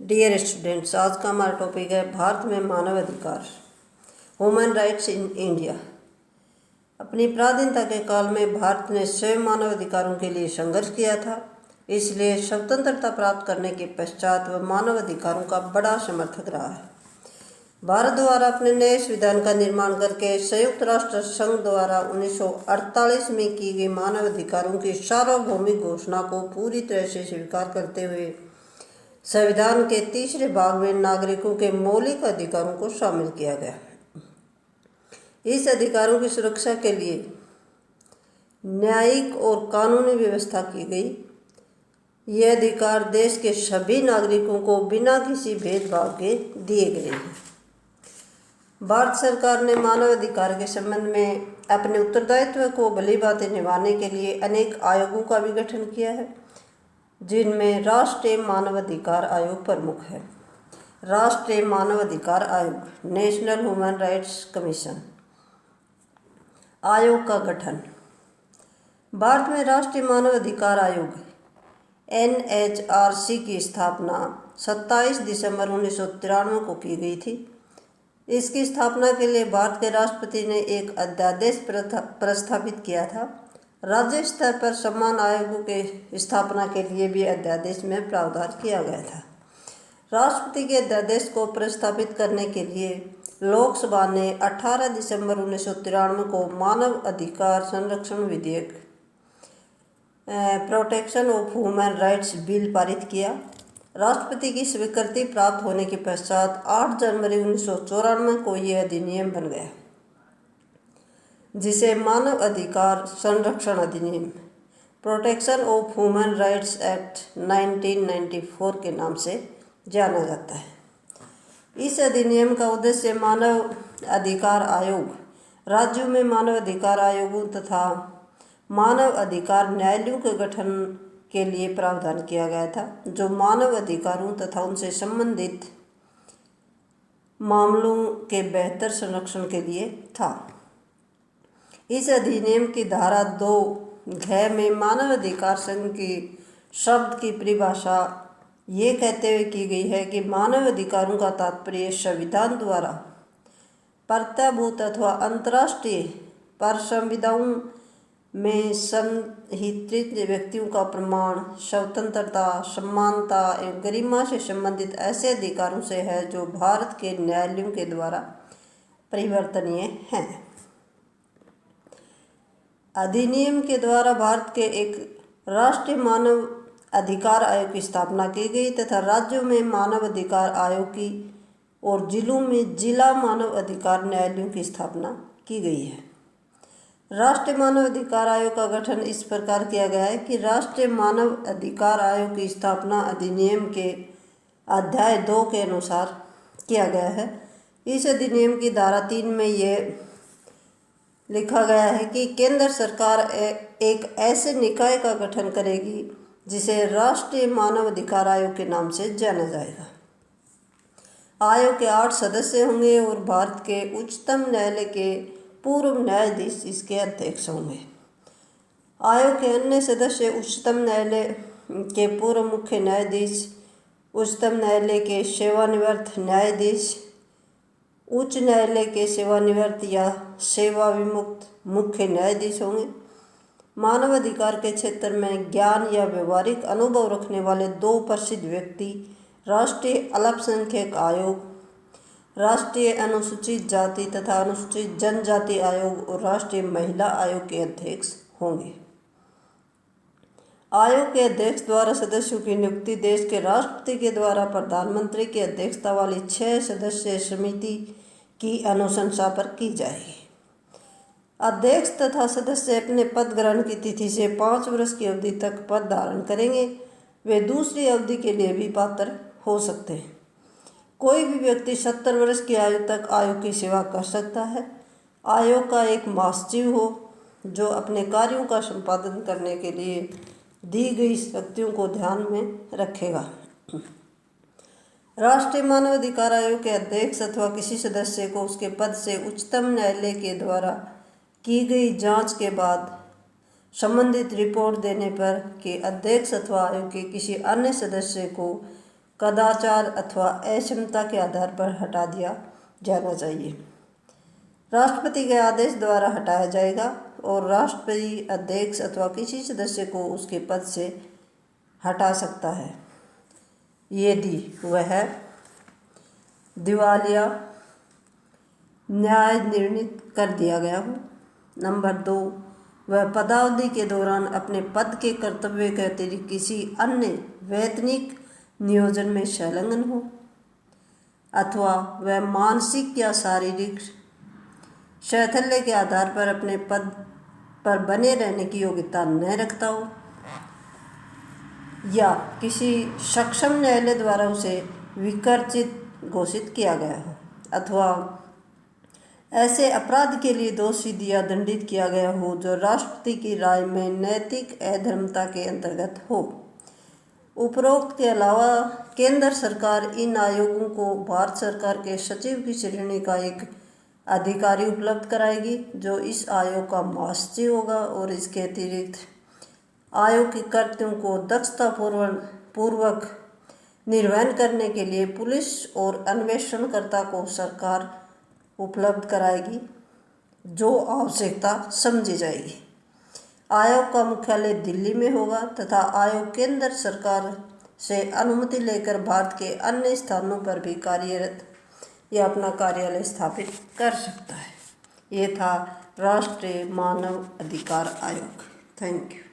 Dear students, आज का हमारा टॉपिक है भारत में मानव अधिकार, ह्यूमन राइट्स इन इंडिया। अपनी पराधीनता के काल में भारत ने स्वयं मानव अधिकारों के लिए संघर्ष किया था। इसलिए स्वतंत्रता प्राप्त करने के पश्चात वह मानव अधिकारों का बड़ा समर्थक रहा है। भारत द्वारा अपने नए संविधान का निर्माण करके संयुक्त राष्ट्र संघ द्वारा 1948 में की गई मानव अधिकारों की सार्वभौमिक घोषणा को पूरी तरह से स्वीकार करते हुए संविधान के तीसरे भाग में नागरिकों के मौलिक अधिकारों को शामिल किया गया। इस अधिकारों की सुरक्षा के लिए न्यायिक और कानूनी व्यवस्था की गई। ये अधिकार देश के सभी नागरिकों को बिना किसी भेदभाव के दिए गए हैं। भारत सरकार ने मानव अधिकार के संबंध में अपने उत्तरदायित्व को भली भांति निभाने के लिए अनेक आयोगों का भी गठन किया है, जिनमें राष्ट्रीय मानवाधिकार आयोग प्रमुख है। राष्ट्रीय मानवाधिकार आयोग, नेशनल ह्यूमन राइट्स कमीशन आयोग का गठन। भारत में राष्ट्रीय मानवाधिकार आयोग NHRC की स्थापना 27 दिसंबर 1993 को की गई थी। इसकी स्थापना के लिए भारत के राष्ट्रपति ने एक अध्यादेश प्रस्तावित किया था। राज्य स्तर पर समान आयोगों के स्थापना के लिए भी अध्यादेश में प्रावधान किया गया था। राष्ट्रपति के अध्यादेश को प्रस्तावित करने के लिए लोकसभा ने 18 दिसंबर 1993 को मानव अधिकार संरक्षण विधेयक protection of human rights bill पारित किया। राष्ट्रपति की स्वीकृति प्राप्त होने के पश्चात 8 जनवरी 1994 को यह अधिनियम बन गया, जिसे मानव अधिकार संरक्षण अधिनियम protection of human rights act 1994 के नाम से जाना जाता है। इस अधिनियम का उद्देश्य मानव अधिकार आयोग, राज्यों में मानव अधिकार आयोगों तथा मानव अधिकार न्यायालयों के गठन के लिए प्रावधान किया गया था, जो मानव अधिकारों तथा उनसे संबंधित मामलों के बेहतर संरक्षण के लिए था। इस अधिनियम की धारा 2 में मानव अधिकार संघ की शब्द की परिभाषा ये कहते हुए की गई है कि मानव अधिकारों का तात्पर्य संविधान द्वारा प्रत्याभूत अथवा अंतर्राष्ट्रीय संविधाओं में संहित व्यक्तियों का प्रमाण, स्वतंत्रता, समानता एवं गरिमा से संबंधित ऐसे अधिकारों से है जो भारत के न्यायालयों के द्वारा परिवर्तनीय हैं। अधिनियम के द्वारा भारत के एक राष्ट्रीय मानव अधिकार आयोग की स्थापना की गई तथा राज्यों में मानव अधिकार आयोग की और जिलों में जिला मानव अधिकार न्यायालयों की स्थापना की गई है। राष्ट्रीय मानव अधिकार आयोग का गठन इस प्रकार किया गया है कि राष्ट्रीय मानव अधिकार आयोग की स्थापना अधिनियम के अध्याय 2 के अनुसार किया गया है। इस अधिनियम की धारा 3 में यह लिखा गया है कि केंद्र सरकार एक ऐसे निकाय का गठन करेगी जिसे राष्ट्रीय मानव अधिकार आयोग के नाम से जाना जाएगा। आयोग के 8 सदस्य होंगे और भारत के उच्चतम न्यायालय के पूर्व न्यायाधीश इसके अध्यक्ष होंगे। आयोग के अन्य सदस्य उच्चतम न्यायालय के पूर्व मुख्य न्यायाधीश, उच्चतम न्यायालय के सेवानिवृत्त न्यायाधीश, उच्च न्यायालय के सेवानिवृत्त या सेवा विमुक्त मुख्य न्यायाधीश होंगे। मानव अधिकार के क्षेत्र में ज्ञान या व्यवहारिक अनुभव रखने वाले 2 प्रसिद्ध व्यक्ति राष्ट्रीय अल्पसंख्यक आयोग, राष्ट्रीय अनुसूचित जाति तथा अनुसूचित जनजाति आयोग और राष्ट्रीय महिला आयोग के अध्यक्ष होंगे। आयोग के अध्यक्ष द्वारा सदस्यों की नियुक्ति देश के राष्ट्रपति के द्वारा प्रधानमंत्री की अध्यक्षता वाली 6 सदस्यीय समिति की अनुशंसा पर की जाएगी। अध्यक्ष तथा सदस्य अपने पद ग्रहण की तिथि से 5 वर्ष की अवधि तक पद धारण करेंगे। वे दूसरी अवधि के लिए भी पात्र हो सकते हैं। कोई भी व्यक्ति 70 वर्ष की आयु तक आयोग की सेवा कर सकता है। आयोग का एक महासचिव हो जो अपने कार्यों का संपादन करने के लिए दी गई शक्तियों को ध्यान में रखेगा। राष्ट्रीय मानव अधिकार आयोग के अध्यक्ष अथवा किसी सदस्य को उसके पद से उच्चतम न्यायालय के द्वारा की गई जांच के बाद संबंधित रिपोर्ट देने पर कि अध्यक्ष अथवा आयोग के किसी अन्य सदस्य को कदाचार अथवा अक्षमता के आधार पर हटा दिया जाना चाहिए। राष्ट्रपति के आदेश द्वारा हटाया जाएगा और राष्ट्रपति अध्यक्ष अथवा किसी सदस्य को उसके पद से हटा सकता है यदि वह दिवालिया न्याय निर्णीत कर दिया गया हो। नंबर 2, वह पदावधि के दौरान अपने पद के कर्तव्य के अतिरिक्त किसी अन्य वैतनिक नियोजन में संलग्न हो अथवा वह मानसिक या शारीरिक शैथिल्य के आधार पर अपने पद पर बने रहने की योग्यता न रखता हो या किसी सक्षम न्यायालय द्वारा उसे विकर्चित घोषित किया गया हो अथवा ऐसे अपराध के लिए दोषी या दंडित किया गया हो जो राष्ट्रपति की राय में नैतिक अधर्मता के अंतर्गत हो। उपरोक्त के अलावा केंद्र सरकार इन आयोगों को भारत सरकार के सचिव की श्रेणी का एक अधिकारी उपलब्ध कराएगी जो इस आयोग का महासचिव होगा और इसके अतिरिक्त आयोग के कर्तव्यों को दक्षतापूर्वक निर्वहन करने के लिए पुलिस और अन्वेषणकर्ता को सरकार उपलब्ध कराएगी जो आवश्यकता समझी जाएगी। आयोग का मुख्यालय दिल्ली में होगा तथा आयोग केंद्र सरकार से अनुमति लेकर भारत के अन्य स्थानों पर भी कार्यरत या अपना कार्यालय स्थापित कर सकता है। ये था राष्ट्रीय मानव अधिकार आयोग। Thank you.